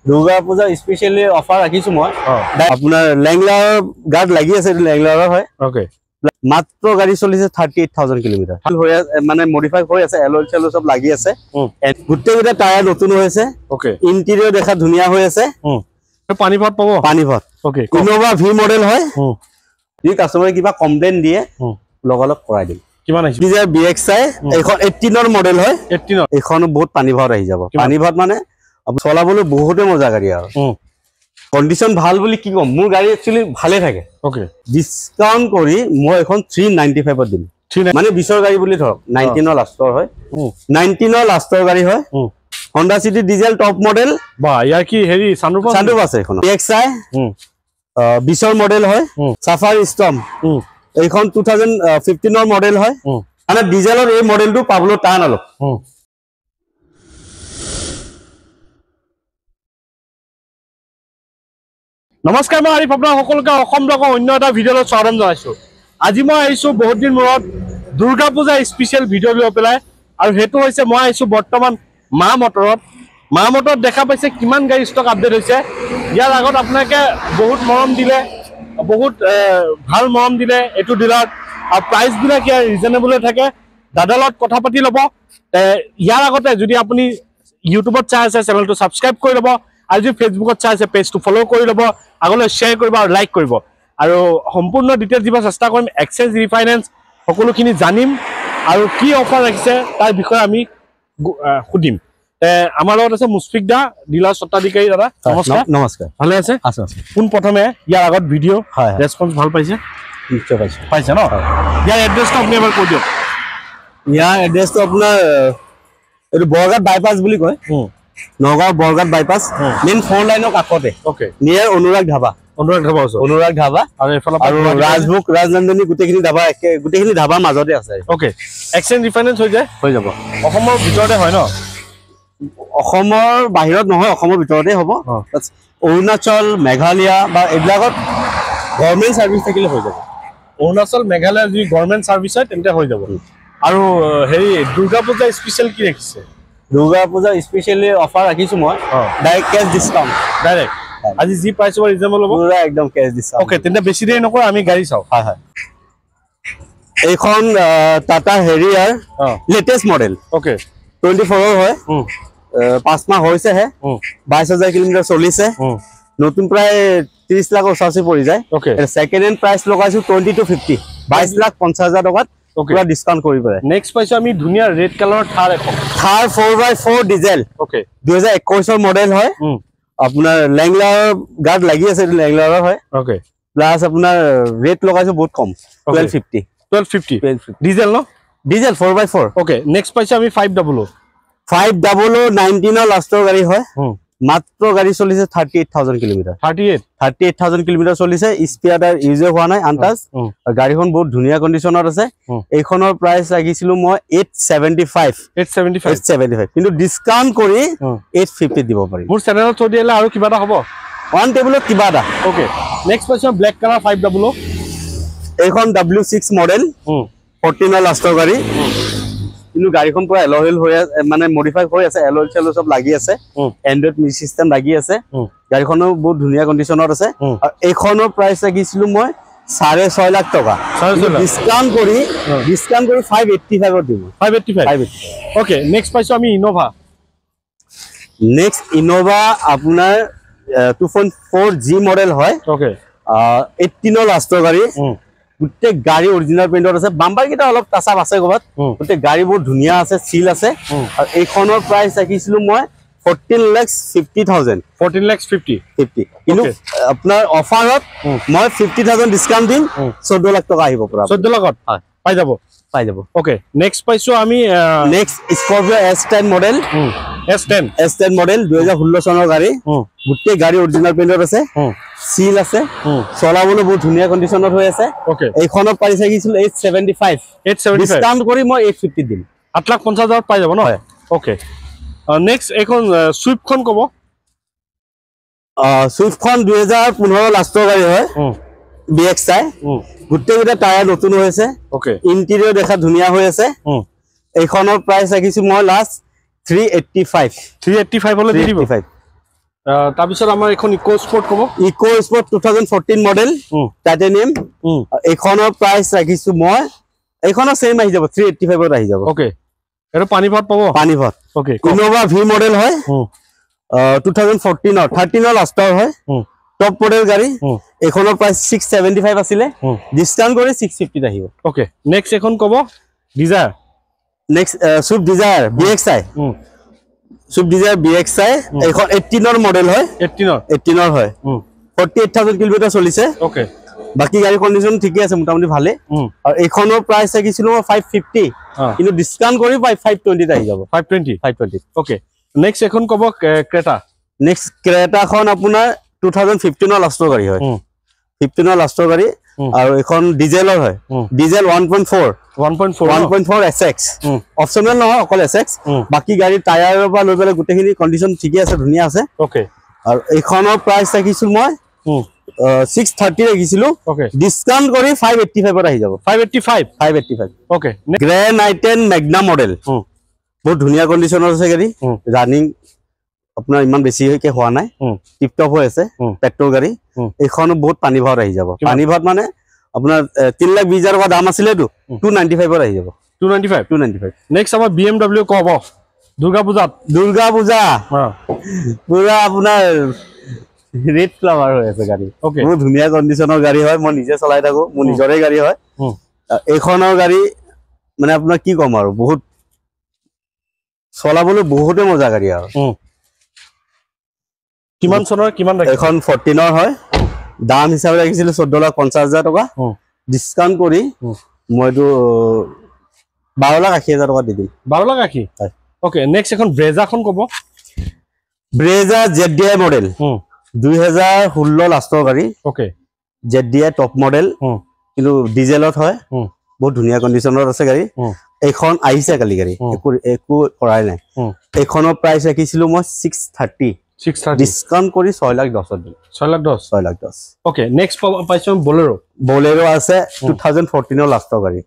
Durga Puja specially offer ৰাখিছো মই আপোনাৰ লেংলাৰ গাৰ্ড লাগি আছে লেংলাৰৰ হয় ওকে মাত্ৰ গাড়ী চলিছে 38000 কিলোমিটাৰ মানে মডিফাই হৈ আছে এলয় চেলো সব লাগি আছে গুটেইটা টায়াৰ নতুন হৈছে ওকে ইন্টেৰিয়ৰ দেখা ধুনিয়া হৈ আছে পানী ভট পাবো পানী ভট ওকে ইনোভা ভি মডেল হয় যি কাস্টমাৰে কিবা কমপ্লেইন দিয়ে লগলক কৰাই দিম কিমান আছে ডিজাৰ BXI এখন 18 ৰ মডেল হয় 18 এখন বহুত পানী ভট আহি যাব পানী ভট মানে চলাবলৈ বহুতে মজা গাড়ী আৰু কন্ডিশন ভাল বুলি কি কম মোৰ গাড়ী একচুয়ালি ভালে থাকে ওকে ডিসকাউন্ট কৰি মই এখন 395 ত দিম মানে 20 ৰ গাড়ী বুলি ধৰক 19 ৰ লাষ্টৰ হয় 19 ৰ লাষ্টৰ গাড়ী হয় Honda City diesel top model বা ইয়াৰ কি হেৰি সানৰুফ আছে এখন BXI 20 ৰ মডেল হয় সাফাৰি স্টৰ্ম এইখন 2015 ৰ মডেল হয় মানে ডিজেলৰ এই মডেলটো পাবলো টান অলপ নমস্কাৰ মই আৰিফ আপোনাৰ সকলোকে অসম ব্লগৰ অন্য এটা ভিডিঅ'লৈ স্বাগতম জনাইছো আজি মই আহিছো বহুত দিন মূৰত দুৰ্গা পূজা স্পেশাল ভিডিঅ' লৈ পেলাই আৰু হেতু হৈছে মই আহিছো বৰ্তমান মা মটৰত দেখা পাইছে কিমান গাড়ী ষ্টক আপডেট হৈছে ইয়াৰ আগত আপোনাকে বহুত মৰম দিলে বহুত ভাল মৰম দিলে এটো ডিলাৰ আৰু প্ৰাইস বিলাক ইয়াৰ ৰিজনেবল থাকে দাদাৰ লগত কথা পাতি ল'ব ইয়াৰ আগতে যদি আপুনি ইউটিউবত চাই আছে চেনেলটো সাবস্ক্ৰাইব কৰি ল'ব আৰু যদি ফেসবুকত চাই আছে পেজটো ফলো কৰি ল'ব আগলৈ শেয়াৰ কৰিব আৰু লাইক কৰিব আৰু সম্পূৰ্ণ ডিটেইলছ দিব চেষ্টা কৰিম এক্সচেঞ্জ ৰিফাইনেন্স সকলোখিনি জানিম আৰু কি অফাৰ ৰাখিছে তাৰ বিষয়ে আমি খুদিম আমাৰ লগত আছে মুস্ফিক দা ডিলাৰ স্বত্বাধিকাৰী দাদা নমস্কাৰ নমস্কাৰ ভালে আছে আছে কোন প্ৰথমে ইয়াৰ আগত ভিডিঅ' ৰেসপন্স ভাল পাইছে নিশ্চয় পাইছে ন ইয়াৰ এড্ৰেছটো আপুনি এবাৰ কৈ দিয়ক ইয়াৰ এড্ৰেছটো আপোনাৰ এইটো বৰগাঁও বাইপাছ বুলি কয় নগাঁও বৰগাঁও বাইপাছ মেইন 4 লাইনৰ কাষতে ওকে নিয়াৰ অনুৰাগ ধাবা আছে অনুৰাগ ধাবা আৰু এফালে আৰু ৰাজভোগ ৰাজনন্দনী গুটেখিনি ধাবা মাজতে আছে ওকে এক্সচেঞ্জ ৰিফাইনেন্স হৈ যাব অসমৰ ভিতৰতে হয় ন অসমৰ বাহিৰত নহয় অসমৰ ভিতৰতে হ'ব অৰুণাচল মেঘালয় বা এইবিলাকত গভৰ্ণমেণ্ট সাৰ্ভিস থাকিলে হৈ যাব অৰুণাচল মেঘালয় যদি গভৰ্ণমেণ্ট সাৰ্ভিস হয় তেন্তে হৈ যাব আৰু হেৰি দুৰ্গা পূজা স্পেশাল কি ৰাখিছে দুৰ্গা পূজা স্পেশালি অফাৰ ৰাখিছো মই ডাইৰেক্ট কেছ ডিসকাউন্ট ডাইৰেক্ট আজি যি প্ৰাইস হ'ব ৰিজনেবল হ'ব পুৰা একদম কেছ ডিসকাউন্ট ওকে তেন্তে বেছি দেৰি নকৰা আমি গাড়ী চাও হয় হয় এইখন টাটা হেৰিয়াৰ লেটেষ্ট মডেল ওকে 24 ৰ হয় 5 মাহ হৈছে হে 22000 কিলোমিটাৰ চলিছে নতুন প্ৰায় 30 লাখ ওচৰছে পৰি যায় ওকে সেকেন্ড হ্যান্ড প্ৰাইস লগাইছো 20 to 50 22,50,000 টকাত পুৰা ডিসকাউন্ট কৰি পাৰে নেক্সট পাইছো আমি ধুনিয়া ৰেড কালাৰৰ থাৰ 4x4 ডিজেল ওকে 2021 ৰ মডেল হয় আপোনাৰ লেংলাৰ গাৰ্ড লাগি আছে লেংলাৰৰ হয় ওকে প্লাস আপোনাৰ ৰেট লগাইছো বহুত কম 1250 ডিজেল ন ডিজেল 4x4 ওকে নেক্সট পাইছো আমি 500 19 ৰ লাষ্টৰ গাড়ী হয় মাত্ৰ গাড়ী চলিছে 38000 কিলোমিটাৰ 38000 কিলোমিটাৰ চলিছে স্পিয়াৰ ইউজ হোৱা নাই আনটাচ গাড়ীখন বহুত ধুনিয়া কন্ডিশনত আছে এইখনৰ প্ৰাইস লাগিছিল মই 875 কিন্তু ডিসকাউন্ট কৰি 850 দিব পাৰিম মোৰ চেনেলত থৈ দিলে আৰু কিবা এটা হ'ব ওয়ান টেবুলত কিবা এটা ওকে নেক্সট পাইছো ব্ল্যাক কালাৰ 500 এইখন W6 মডেল 14 ৰ লাষ্টৰ গাড়ী কিন্তু গাড়ীখন পুৰা এলয়েল হৈ আছে মানে মডিফাই হৈ আছে এলয়েল চেলো সব লাগি আছে এন্ড্ৰইড মিউজিক সিস্টেম লাগি আছে গাড়ীখনো বহুত ধুনিয়া কন্ডিশনত আছে আৰু এইখনৰ প্ৰাইস লাগিছিল মই 6.5 লাখ টকা ডিসকাউন্ট কৰি 585 ত দিব 585 ওকে নেক্সট পাইছো আমি ইনোভা নেক্সট ইনোভা আপোনাৰ 2.4G মডেল হয় ওকে 18 ৰ লাষ্টৰ গাড়ী গুটে গাড়ী অৰিজিনাল পেইন্টৰ আছে বাম্পাৰ কিটা অলপ টাচাপ আছে গবত গুটে গাড়ী বহুত ধুনিয়া আছে সিল আছে আৰু এইখনৰ প্ৰাইস ৰাখিছিল মই 14,50,000 কিন্তু আপোনাৰ অফাৰত মই 50,000 ডিসকাউন্ট দিম 14 লাখ টকা আহিব পুৰা 14 লাখত পাই যাব ওকে নেক্সট পাইছো আমি next Scorpio S10 model S10 model 2016 চনৰ গাড়ী গুটে গাড়ী অৰিজিনাল পেইন্টৰ আছে সিল আছে চলাবলৈ বহুত ধুনিয়া কন্ডিশনত হৈ আছে ওকে এইখনৰ প্ৰাইস লাগিছিল 875 ডিসকাউন্ট কৰি মই 850 দিম 8,50,000 পাই যাব ন ওকে নেক্সট এখন সুইফটখন কব সুইফটখন 2015 লাষ্টৰ গাড়ী হয় BXI গুটেইটা টায়াৰ নতুন হৈছে ওকে ইন্টেৰিয়ৰ দেখা ধুনিয়া হৈ আছে এইখনৰ প্ৰাইস ৰাখিছো মই লাষ্ট 385 হলে দি দিব তাৰপিছত আমাৰ এখন ইকো স্পৰ্ট ক'ব ইকো স্পৰ্ট 2014 মডেল টাইটেনিয়াম এইখনৰ প্ৰাইস ৰাখিছো মই এইখনৰ সেম আহি যাব 385 ত আহি যাব ওকে এটো পানী ভাত পাব পানী ভাত ওকে ইনোভা ভি মডেল হয় 2014 ৰ 13 ৰ লাষ্টৰ হয় টপ মডেল গাড়ী এইখনৰ প্ৰাইস 675 আছিল ডিসকাউন্ট কৰি 650 আহিব ওকে নেক্সট এখন ক'ব Dzire next Swift Dzire BXI Swift Dzire BXI এইখন 18 ৰ মডেল হয় 18 ৰ হয় 48000 কিলোমিটাৰ চলিছে ওকে বাকি গাড়ী কন্ডিশন ঠিকই আছে মোটামুটি ভালে আৰু এইখনৰ প্ৰাইস ৰাখিছিলো 550 কিন্তু ডিসকাউন্ট কৰি 520 আহি যাব 520 ওকে নেক্সট এখন ক'ব ক্ৰেটা নেক্সট ক্ৰেটাখন আপোনাৰ 2015 ৰ লাষ্টৰ গাড়ী হয় 15 ৰ লাষ্টৰ গাড়ী আৰু এখন ডিজেলৰ হয় ডিজেল 1.4 SX অপচনেল নহয় অকল SX বাকি গাড়ী টায়াৰৰ পৰা লৈ পেলাই গোটেইখিনি কন্ডিশন ঠিকই আছে ধুনীয়া আছে ওকে আৰু এইখনৰ প্ৰাইস ৰাখিছো মই 630 ৰাখিছিলো ওকে ডিসকাউন্ট কৰি 585 ত আহি যাব 585 ওকে গ্ৰেণ্ড আইটেন ম্যাগনা মডেল বহুত ধুনীয়া কন্ডিশনৰ আছে গাড়ী ৰানিং আপোনাৰ ইমান বেছি হয়কে হোৱা নাই টিপ টপ হৈ আছে পেট্ৰল গাড়ী এইখনো বহুত পানী ভাত আহি যাব পানী ভাত মানে আপোনাৰ 3,20,000 টকা দাম আছিল তো 295 ত আহি যাব 295 নেক্সট আমাৰ BMW ক'ব দুৰ্গা পূজা পুৰা আপোনাৰ ৰেড ফ্লাৱাৰ হৈ আছে গাড়ী বহুত ধুনীয়া কন্ডিশনৰ গাড়ী হয় মই নিজে চলাই থাকো মোৰ নিজৰে গাড়ী হয় এইখনৰ গাড়ী মানে আপোনাৰ কি কম আৰু বহুত চলাবলৈ বহুতে মজা গাড়ী আৰু কিমান চনৰ কিমান এখন 14 ৰ হয় দাম হিচাপে ৰাখিছিল 14,50,000 টকা ডিসকাউন্ট কৰি মইটো 12,80,000 টকা দি দিম 12,80 ওকে নেক্সট এখন ব্ৰেজাখন ক'ব ব্ৰেজা ZDI মডেল 2016 লাষ্টৰ গাড়ী ওকে ZDI টপ মডেল কিন্তু ডিজেলত হয় বহুত ধুনীয়া কন্ডিশনত আছে গাড়ী এইখন আহিছে কালি গাড়ী একো কৰাই নাই এইখনৰ প্ৰাইস ৰাখিছিলো মই 630 ডিসকাউন্ট কৰি 6,10,000 দিম 6,10 ওকে নেক্সট পাইছো বলেৰো আছে 2014 ৰ লাষ্টৰ গাড়ী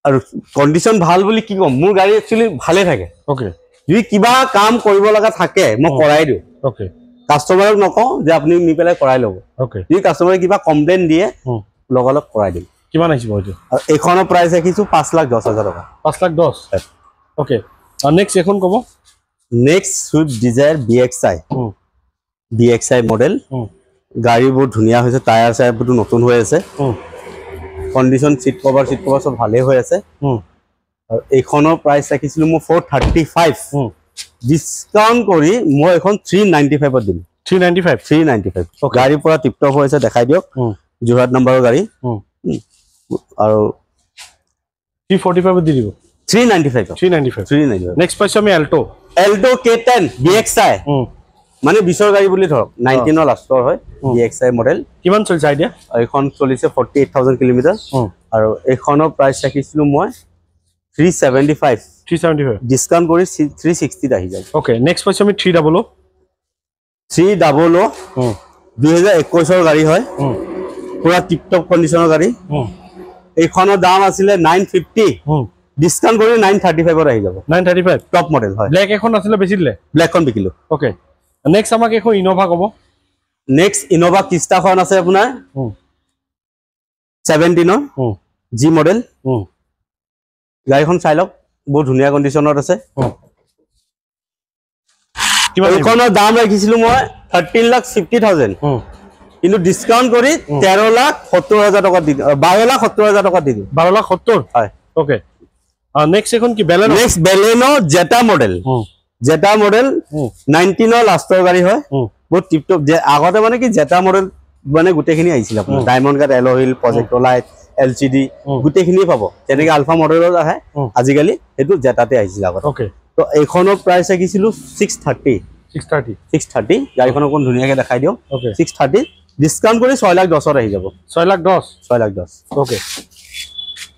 আৰু কন্ডিশন ভাল বুলি কি কম মোৰ গাড়ী একচুয়ালি ভালে থাকে ওকে যদি কিবা কাম কৰিব লগা থাকে মই কৰাই দিও ওকে কাস্টমাৰক নকও যে আপুনি নি পেলাই কৰাই লব ওকে যদি কাস্টমাৰে কিবা কমপ্লেইন দিয়ে লগালগ কৰাই দিম কিমান আহিব এইটো আৰু এইখনৰ প্ৰাইস ৰাখিছো 5,10,000 টকা 5,10,000 ওকে আৰু নেক্সট এখন ক'ব next Swift Dzire BXI model গাড়ী বহুত ধুনীয়া হৈছে টায়াৰ চায়াৰ বহুত নতুন হৈ আছে কন্ডিশন সিট কভাৰ সব ভালে হৈ আছে আৰু এইখনৰ প্ৰাইস ৰাখিছিলো মই 435 ডিসকাউন্ট কৰি মই এখন 395 ত দিম 395 গাড়ী পুৰা টিপ টপ হৈ আছে দেখাই দিয়ক যোৰহাট নম্বৰৰ গাড়ী আৰু 345 দি দিব 395 নেক্সট পাইছো আমি এল্টো K10 BXI মানে 20 ৰ গাড়ী বুলি ধৰক 19 ৰ লাষ্টৰ হয় BXI মডেল কিমান চলিছে আইডিয়া এইখন চলিছে 48,000 কিলোমিটাৰ আৰু এইখনৰ প্ৰাইস ৰাখিছিলো মই 375 ডিসকাউন্ট কৰি 360 ত আহি যায় ওকে নেক্সট পাইছো আমি 300 2021 ৰ গাড়ী হয় পুৰা টিপ টপ কন্ডিশনৰ গাড়ী এইখনৰ দাম আছিল 950 ডিসকাউন্ট কৰি 935 ত আহি যাব 935 টপ মডেল হয় ব্ল্যাক এখন আছিল বেছি দিলে ব্ল্যাকখন বিকিলো ওকে নেক্সট আমাক এখন ইনোভা ক'ব নেক্সট ইনোভা কিষ্টাখন আছে আপোনাৰ 17 ৰ জি মডেল গাড়ীখন চাই লওক বহুত ধুনীয়া কন্ডিশনত আছে এইখনৰ দাম ৰাখিছিলো মই 13,50,000 কিন্তু ডিসকাউন্ট কৰি 13,70,000 টকা দি 12,70,000 টকা দি 12,70 হয় ওকে নেক্সট এখন কি বেলেনো নেক্সট বেলেনো জেটা মডেল 19 ৰ লাষ্টৰ গাড়ী হয় বহুত টিপ টপ আগতে মানে কি জেটা মডেল মানে গোটেইখিনি আহিছিল আপোনাৰ ডায়মণ্ড কাট এল'হিল প্ৰজেক্টৰ লাইট LCD গোটেইখিনি পাব যেনেকৈ আলফা মডেলত আহে আজিকালি সেইটো জেটাতে আহিছিল আগতে ওকে তো এইখনৰ প্ৰাইস ৰাখিছিলো 630 গাড়ীখন অকণ ধুনীয়াকৈ দেখাই দিও 630 ডিসকাউন্ট কৰি 6,10,000 ত আহি যাব 6,10 ওকে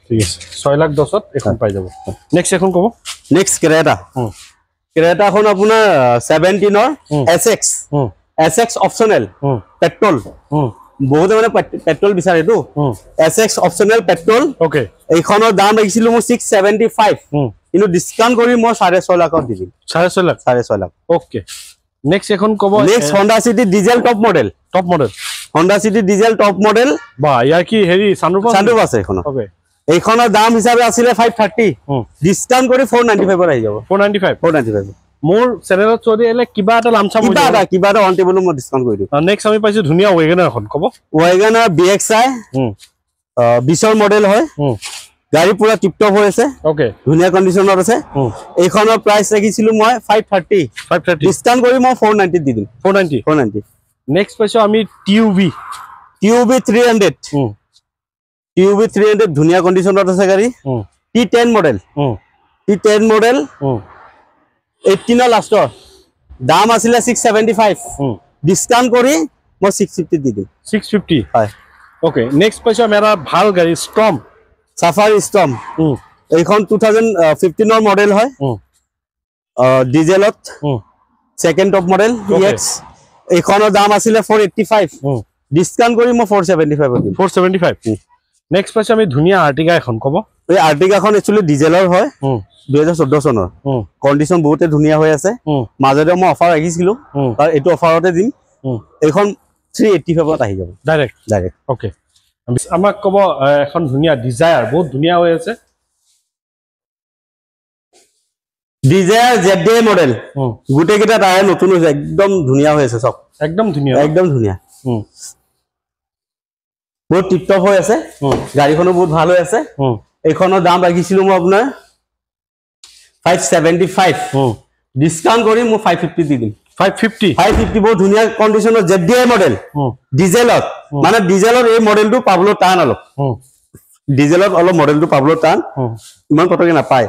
ঠিক আছে 6,10,000 ত এখন পাই যাব নেক্সট এখন ক'ব নেক্সট ক্ৰেটাখন আপোনাৰ 17 ৰ SX অপচনেল পেট্ৰল বহুতে মানে পেট্ৰল বিচাৰে তো SX অপচনেল পেট্ৰল ওকে এইখনৰ দাম ৰাখিছিলো মই 675 কিন্তু ডিসকাউন্ট কৰি মই 6.5 লাখত দি দিম 6.5 লাখ ওকে নেক্সট এখন কব next Honda City diesel top model Honda City diesel top model বা ইয়াৰ কি হেৰি সানৰুফ আছে এখন ওকে এইখনৰ দাম হিচাপে আছিল 530 ডিসকাউন্ট কৰি 495 ৰ আহি যাব 495 মোৰ চেনেলত চৰি এলে কিবা এটা লামচাম কিবা এটা অন টেবল মই ডিসকাউন্ট কৰি দিম নেক্সট আমি পাইছো ধুনিয়া ওয়েগনাৰ এখন কব ওয়েগনাৰ BXI 20 ৰ মডেল হয় গাড়ী পুৰা টিপ টপ হৈ আছে ওকে ধুনিয়া কন্ডিশনত আছে এইখনৰ প্ৰাইস ৰাখিছিলো মই 530 ডিসকাউন্ট কৰি মই 490 দি দিম 490 নেক্সট পাইছো আমি TUV 300 ধুনিয়া কন্ডিশনত আছে গাড়ী T10 মডেল 18 লাষ্টৰ দাম আছিল 675 ডিসকাউন্ট কৰি মই 650 দি দিম 650 হয় ওকে নেক্সট পাইছো মেৰা ভাল গাড়ী স্টৰ্ম সাফাৰি স্টৰ্ম এইখন 2015 ৰ মডেল হয় ডিজেলত সেকেন্ড টপ মডেল EX এইখনৰ দাম আছিল 485 ডিসকাউন্ট কৰি মই 475 দিম 475 নেক্সট পাইছো আমি ধুনিয়া আৰ্টিকা এখন কব এই আৰ্টিকাখন একচুয়ালি ডিজেলৰ হয় 2014 চনৰ কন্ডিশন বহুতে ধুনিয়া হৈ আছে মাজতে মই অফাৰ ৰাখিছিলো আৰু এটো অফাৰতে দিম এইখন 385 ত আহি যাব ডাইৰেক্ট ওকে আমাক কব এখন ধুনিয়া ডিজায়াৰ বহুত ধুনিয়া হৈ আছে ডিজায়াৰ ZDI মডেল গুটে কিটা টায়াৰ নতুন হৈছে একদম ধুনিয়া হৈ আছে সব একদম ধুনিয়া বহুত টিপ টপ হৈ আছে গাড়ীখনো বহুত ভাল হৈ আছে এইখনৰ দাম ৰাখিছিলো মই আপোনাৰ 575 ডিসকাউন্ট কৰি মই 550 দি দিম 550 বহুত ধুনিয়া কন্ডিশনৰ ZDI মডেল ডিজেলত মানে ডিজেলৰ এই মডেলটো পাবলো টান অলপ ডিজেলত অলপ মডেলটো পাবলো টান ইমান পটকে নাপায়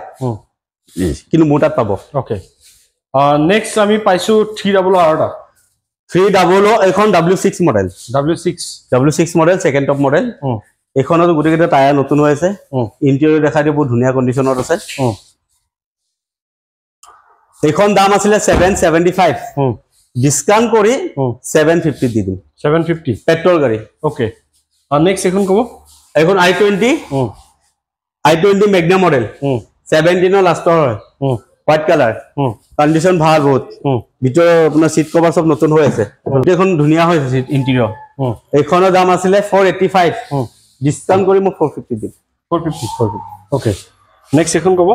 কিন্তু মোটাত পাব ওকে নেক্সট আমি পাইছো 300 এখন W6 model W6 model second top model এখনৰ গুটে কিটা টায়াৰ নতুন হৈ আছে ইন্টেৰিয়ৰ দেখাই দিয়ে বহুত ধুনিয়া কন্ডিশনত আছে এইখন দাম আছিল 775 ডিসকাউন্ট কৰি 750 দি দিম 750 পেট্ৰল গাড়ী ওকে আৰু নেক্সট এখন কব এখন i20 ম্যাগনা মডেল 17 লাষ্টৰ হয় হোয়াইট কালাৰ কন্ডিশন ভাল বহুত ভিতৰৰ আপোনাৰ সিট কভাৰ সব নতুন হৈ আছে এখন ধুনিয়া হৈ আছে ইন্টেৰিয়ৰ এইখনৰ দাম আছিল 485 ডিসকাউন্ট কৰি মই 450 দিম 450 ওকে নেক্সট এখন কব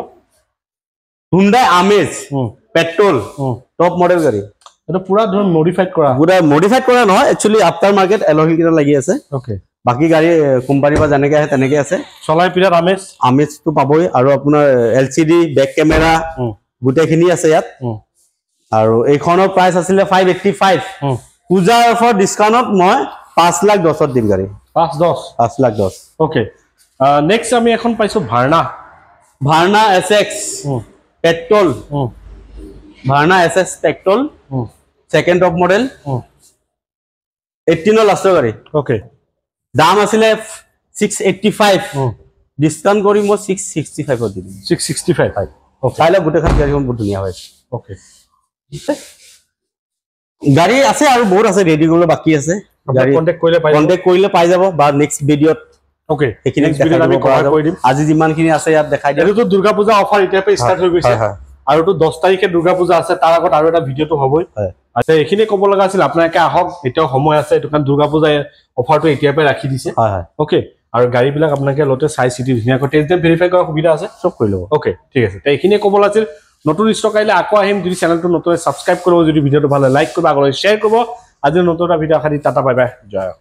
Hyundai Amaze petrol top model গাড়ী এটা পুরা ধৰ মডিফাইড কৰা নহয় একচুয়ালি আফটাৰ মার্কেট এলহি কিটা লাগি আছে ওকে বাকি গাড়ী কোম্পানী বা জানেকে আছে তেনেকে আছে চলাই পিৰাত আমেজ তো পাবই আৰু আপোনাৰ LCD বেক ক্যামেৰা গুটেখিনি আছে ইয়াত আৰু এইখনৰ প্ৰাইস আছিল 585 পূজাৰ অফাৰ ডিসকাউন্টত মই 5,10,000 দিম গাড়ী 5,10 ওকে নেক্সট আমি এখন পাইছো Verna SX petrol Verna SX petrol second top model 18 লাষ্টৰ গাড়ী ওকে দাম আছিল 685 ডিসকাউন্ট কৰি মই 665 দিম 665 ওকে তাইলে গুটেখান গাড়ীখন বহুত ধুনিয়া হয় ওকে গাড়ী আছে আৰু বহুত আছে ৰেডি কৰিব বাকি আছে গাড়ী কন্টাক্ট কৰিলে পাই যাব বা নেক্সট ভিডিওত ওকে এখিনি নেক্সট ভিডিওত আমি কভাৰ কৰি দিম আজি যিমানখিনি আছে ইয়াত দেখাই দিম এটো দুৰ্গা পূজা অফাৰ এতিয়া পে ষ্টাৰ্ট হৈ গৈছে আৰু তো 10 তাৰিখে দুৰ্গা পূজা আছে তাৰ আগত আৰু এটা ভিডিওটো হ'বই আচ্ছা এখিনি ক'ব লগা আছিল আপোনালোকে আহক এতিয়া সময় আছে এটো কাৰণ দুৰ্গা পূজা অফাৰটো এতিয়া পে ৰাখি দিছে ওকে আৰু গাড়ী বিলাক আপোনালোকে লতে চাই চিটি ধুনিয়াকৈ টেষ্ট ড্ৰাইভ ভেৰিফাই কৰাৰ সুবিধা আছে সব কৰি লব ওকে ঠিক আছে তে এখিনি ক'ব লাগিছিল নতুন ষ্টক আইলে আকৌ আহিম যদি চেনেলটো নতুন সাবস্ক্ৰাইব কৰিব যদি ভিডিওটো ভাল লাইক কৰিব আগলৈ শ্বেয়াৰ কৰিব আজি নতুন এটা ভিডিও আখৰি টাটা বাই বাই জয়